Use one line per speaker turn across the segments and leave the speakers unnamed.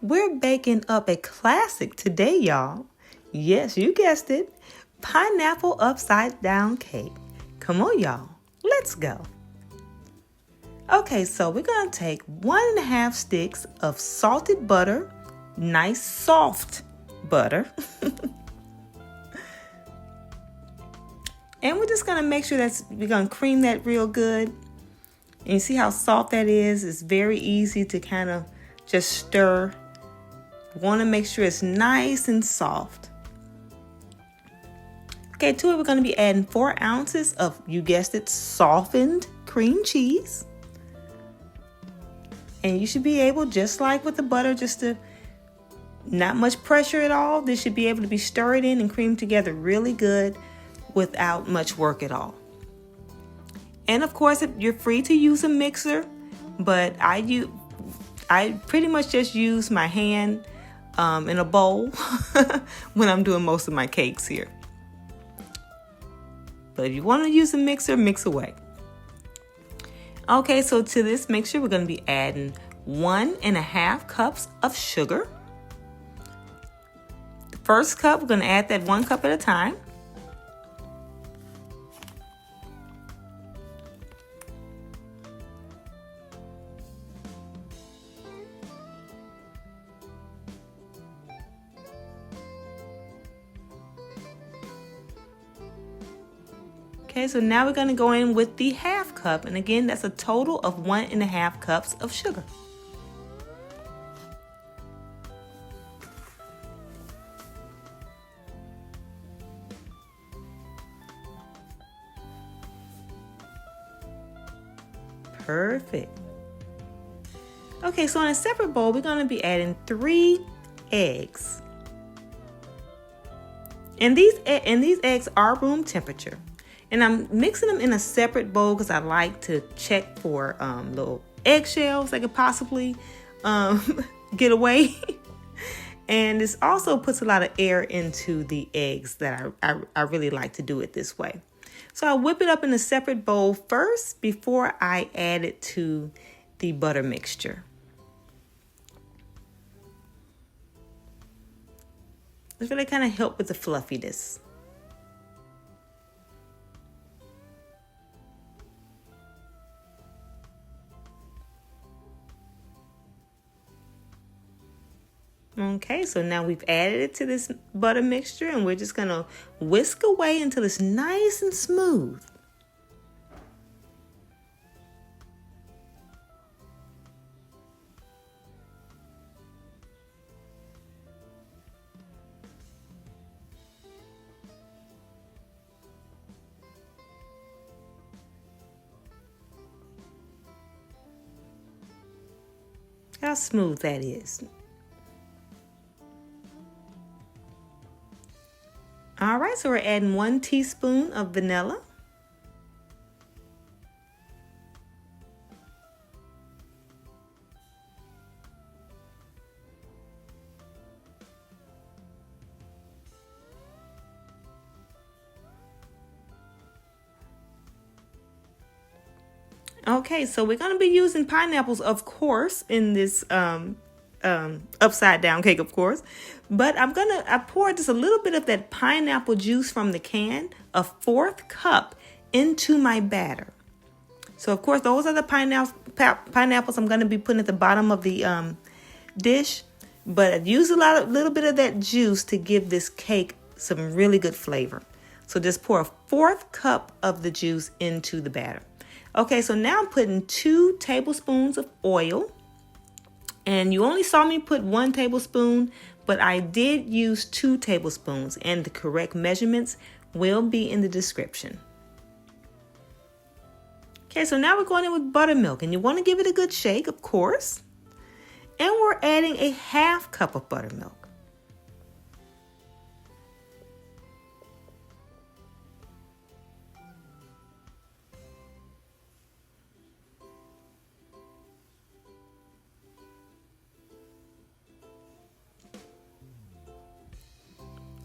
We're baking up a classic today, y'all. Yes, you guessed it. Pineapple upside down cake. Come on, y'all. Let's go. Okay, so we're going to take 1.5 sticks of salted butter, nice soft butter. And we're just going to make sure we're going to cream that real good. And you see how soft that is? It's very easy to kind of just stir. Want to make sure it's nice and soft. Okay, to it we're going to be adding 4 ounces of, you guessed it, softened cream cheese. And you should be able, just like with the butter, just to not much pressure at all. This should be able to be stirred in and creamed together really good without much work at all. And of course, you're free to use a mixer, but I pretty much just use my hand in a bowl when I'm doing most of my cakes here. But if you want to use a mixer, mix away. Okay, so to this mixture, we're going to be adding 1.5 cups of sugar. The first cup, we're going to add that 1 cup at a time. Okay, so now we're going to go in with the 1/2 cup. And again, that's a total of 1.5 cups of sugar. Perfect. Okay, so in a separate bowl, we're going to be adding 3 eggs. And these eggs are room temperature. And I'm mixing them in a separate bowl because I like to check for little eggshells that could possibly get away. And this also puts a lot of air into the eggs that I really like to do it this way. So I'll whip it up in a separate bowl first before I add it to the butter mixture. This really kind of help with the fluffiness. Okay, so now we've added it to this butter mixture and we're just going to whisk away until it's nice and smooth. How smooth that is. All right, so we're adding 1 teaspoon of vanilla. Okay, so we're going to be using pineapples, of course, in this upside down cake, of course. But I poured just a little bit of that pineapple juice from the can, a 1/4 cup, into my batter. So of course, those are the pineapples I'm going to be putting at the bottom of the dish. But I've used a little bit of that juice to give this cake some really good flavor. So just pour a 1/4 cup of the juice into the batter. Okay, so now I'm putting 2 tablespoons of oil. And you only saw me put 1 tablespoon, but I did use 2 tablespoons, and the correct measurements will be in the description. Okay, so now we're going in with buttermilk, and you want to give it a good shake, of course. And we're adding a 1/2 cup of buttermilk.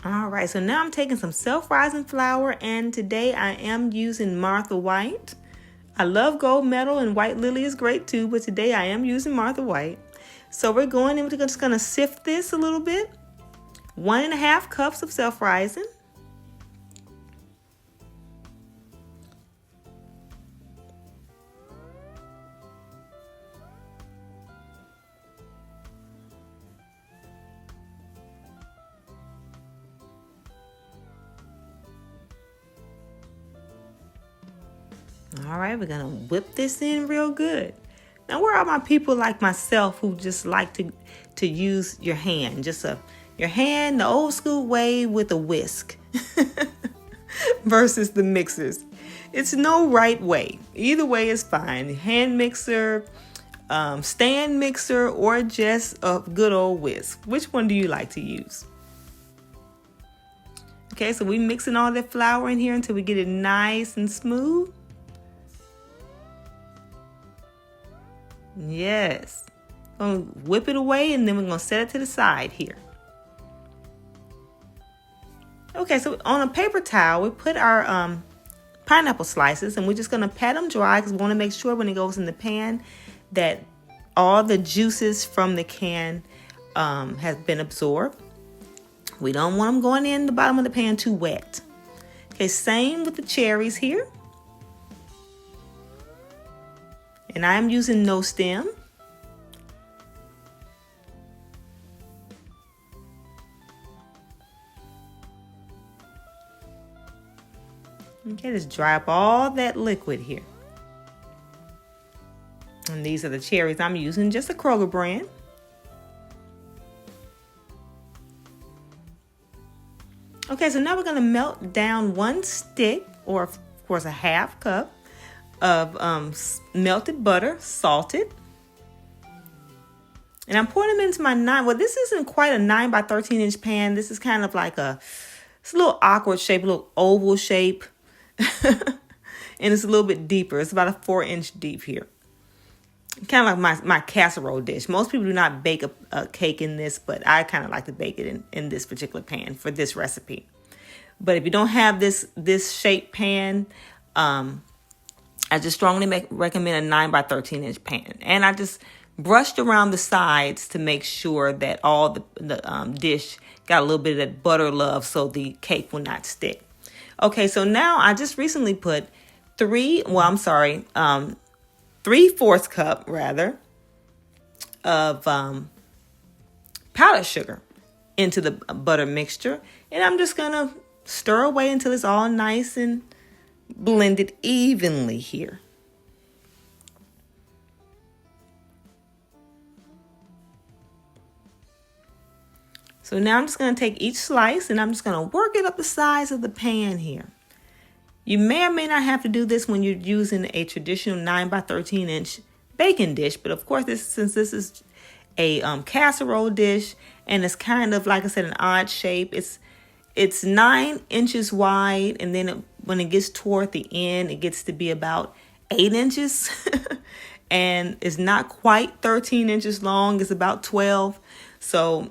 All right, so now I'm taking some self-rising flour, and today I am using Martha White. I love gold medal, and white lily is great too, but today I am using Martha White. So we're going in, we're just going to sift this a little bit. 1.5 cups of self-rising. All right, we're gonna whip this in real good. Now, where are my people like myself who just like to use your hand, your hand the old school way with a whisk versus the mixers? It's no right way. Either way is fine. Hand mixer, stand mixer, or just a good old whisk. Which one do you like to use? Okay, so we mixing all that flour in here until we get it nice and smooth. Yes. Gonna whip it away and then we're gonna set it to the side here. Okay, so on a paper towel, we put our pineapple slices and we're just gonna pat them dry because we want to make sure when it goes in the pan that all the juices from the can has been absorbed. We don't want them going in the bottom of the pan too wet. Okay, same with the cherries here. And I'm using no stem. Okay, just dry up all that liquid here. And these are the cherries I'm using, just a Kroger brand. Okay, so now we're going to melt down 1 stick, or of course a half cup, of melted butter, salted. And I'm pouring them into my this isn't quite a 9 by 13 inch pan. This is kind of like it's a little awkward shape, a little oval shape. And it's a little bit deeper. It's about a 4-inch deep here. Kind of like my casserole dish. Most people do not bake a cake in this, but I kind of like to bake it in this particular pan for this recipe. But if you don't have this shaped pan, I just strongly recommend a 9 by 13 inch pan. And I just brushed around the sides to make sure that all the dish got a little bit of that butter love so the cake will not stick. Okay, so now I just recently put 3/4 cup rather of powdered sugar into the butter mixture. And I'm just going to stir away until it's all nice and blended evenly here. So now I'm just going to take each slice and I'm just going to work it up the sides of the pan here. You may or may not have to do this when you're using a traditional 9 by 13 inch baking dish. But of course, since this is a casserole dish and it's kind of, like I said, an odd shape. It's 9 inches wide, and then when it gets toward the end, it gets to be about 8 inches. And it's not quite 13 inches long. It's about 12. So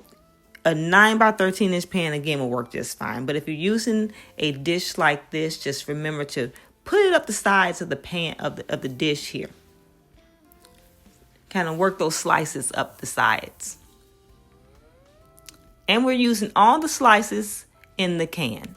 a 9 by 13 inch pan, again, will work just fine. But if you're using a dish like this, just remember to put it up the sides of the pan of the dish here. Kind of work those slices up the sides. And we're using all the slices in the can.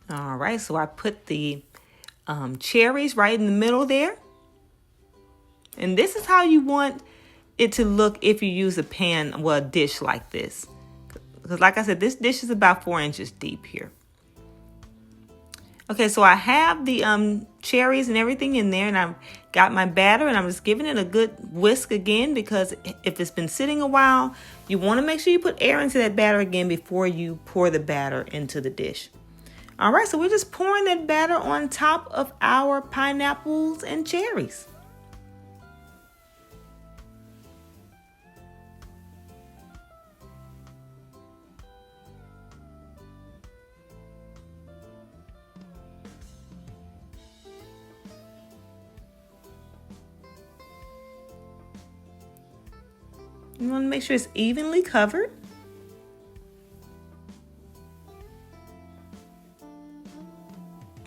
All right, so I put the cherries right in the middle there. And this is how you want it to look if you use a pan, well, a dish like this. Because like I said, this dish is about 4 inches deep here. Okay, so I have the cherries and everything in there, and I've got my batter, and I'm just giving it a good whisk again, because if it's been sitting a while, you want to make sure you put air into that batter again before you pour the batter into the dish. All right, so we're just pouring that batter on top of our pineapples and cherries. You want to make sure it's evenly covered.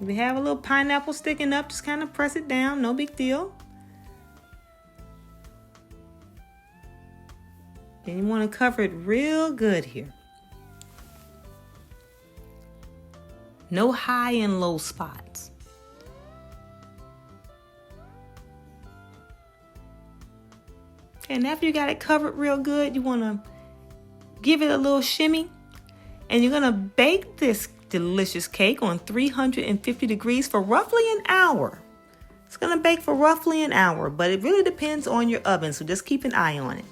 If you have a little pineapple sticking up, just kind of press it down, no big deal. And you want to cover it real good here. No high and low spots. And after you got it covered real good, you want to give it a little shimmy. And you're going to bake this delicious cake on 350 degrees for roughly an hour. It's going to bake for roughly an hour, but it really depends on your oven, so just keep an eye on it.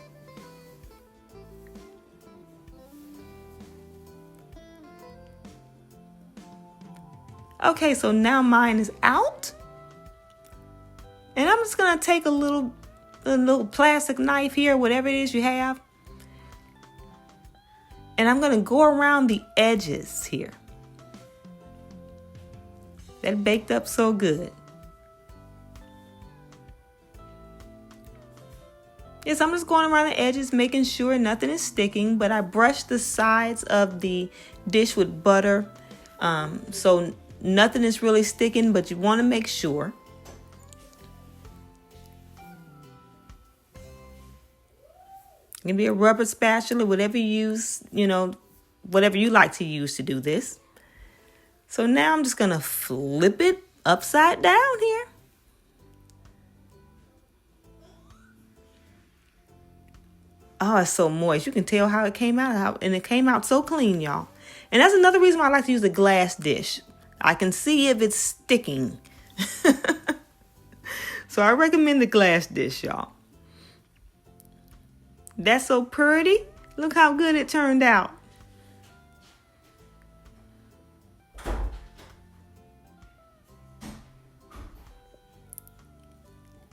Okay, so now mine is out. And I'm just going to take a little plastic knife here, whatever it is you have. And I'm going to go around the edges here. That baked up so good. Yes, I'm just going around the edges, making sure nothing is sticking, but I brushed the sides of the dish with butter, so nothing is really sticking, but you want to make sure. It can be a rubber spatula, whatever you use, whatever you like to use to do this. So now I'm just going to flip it upside down here. Oh, it's so moist. You can tell how it came out, and it came out so clean, y'all. And that's another reason why I like to use a glass dish. I can see if it's sticking. So I recommend the glass dish, y'all. That's so pretty. Look how good it turned out.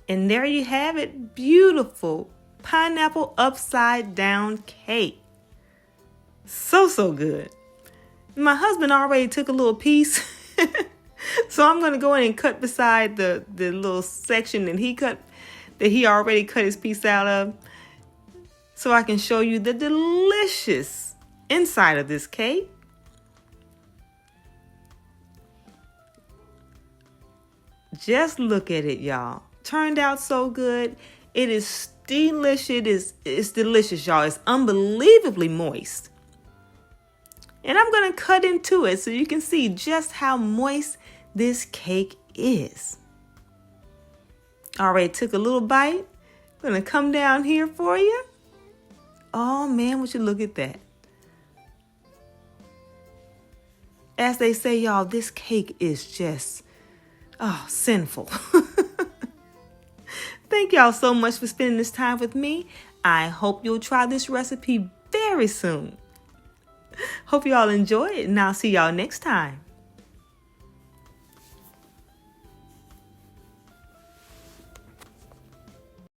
And there you have it. Beautiful pineapple upside down cake. So good. My husband already took a little piece. So I'm going to go in and cut beside the little section that he already cut his piece out of, so I can show you the delicious inside of this cake. Just look at it, y'all. Turned out so good. It is delicious. It's delicious, y'all. It's unbelievably moist. And I'm going to cut into it so you can see just how moist this cake is. Already took a little bite. I'm going to come down here for you. Oh man, would you look at that? As they say, y'all, this cake is just, sinful. Thank y'all so much for spending this time with me. I hope you'll try this recipe very soon. Hope you all enjoy it, and I'll see y'all next time.